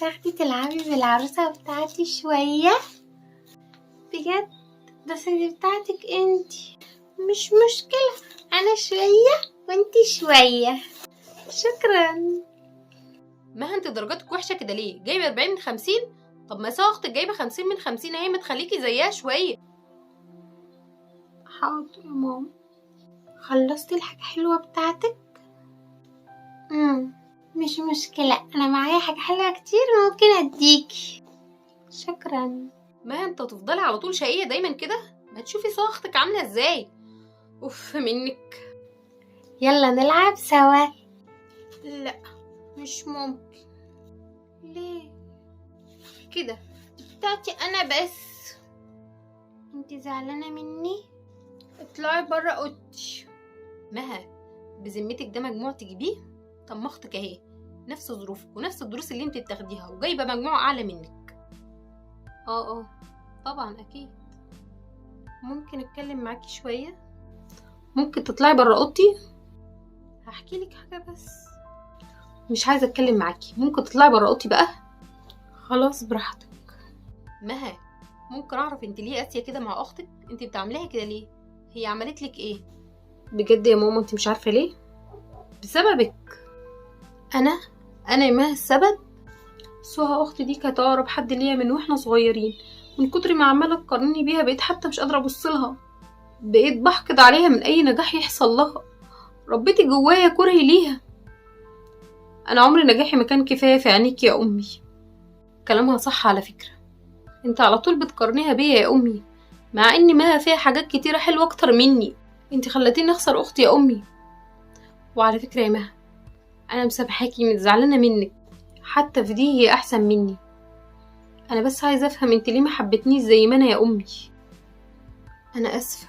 تاخدي تلعبي بالعروسة بتاعتي شوية؟ بجد؟ بس دي بتاعتك انتي. مش مشكلة، انا شوية وانتي شوية. شكرا. مها انت درجاتك وحشه كده ليه؟ جايبه 40 من 50؟ طب ما سوا اختك جايبه 50 من 50 اهي، ما تخليكي زيها شويه. حاضر يا ماما. خلصتي الحاجة حلوة بتاعتك؟ مش مشكلة، انا معايا حاجة حلوة كتير ممكن اديكي. شكرا. ما انت تفضلي على طول شقيه دايما كده؟ ما تشوفي سوا اختك عامله ازاي. اوف منك. يلا نلعب سوا. لا مش ممكن. ليه؟ كده بتاعتي انا بس. انتي زعلانة مني؟ اطلعي بره اوضتي. مها بذمتك ده مجموع تجيبيه؟ طب ما اختك اهي نفس ظروفك ونفس الدروس اللي انت بتاخديها وجايبه مجموع اعلى منك. اه طبعا اكيد. ممكن اتكلم معاكي شويه؟ ممكن تطلعي بره اوضتي؟ هحكي لك حاجه بس. مش عايزه اتكلم معاكي، ممكن تطلعي بره اوضتي بقى؟ خلاص براحتك. مها ممكن اعرف انت ليه قاسيه كده مع اختك؟ انت بتعمليها كده ليه؟ هي عملت لك ايه؟ بجد يا ماما انت مش عارفه ليه؟ بسببك. انا يا مها السبب؟ سهى اختي دي كانت اقرب حد ليا من واحنا صغيرين، من كتر ما عماله تقارني بيها بقيت حتى مش قادره ابص لها، بقيت بحقد عليها من اي نجاح يحصل لها، ربيتي جوايا كرهي ليها. انا عمري نجاحي ما كان كفايه في عينيك يا امي. كلامها صح على فكره، انت على طول بتقارنيها بيا يا امي، مع ان مها فيها حاجات كتيره حلوه اكتر مني. انت خلتيني اخسر اختي يا امي. وعلى فكره يا مها انا مسامحاكي، مش زعلانه منك، حتى في دي هي احسن مني. انا بس عايزه افهم انت ليه ما حبتنيش زي ما انا يا امي. انا اسفه.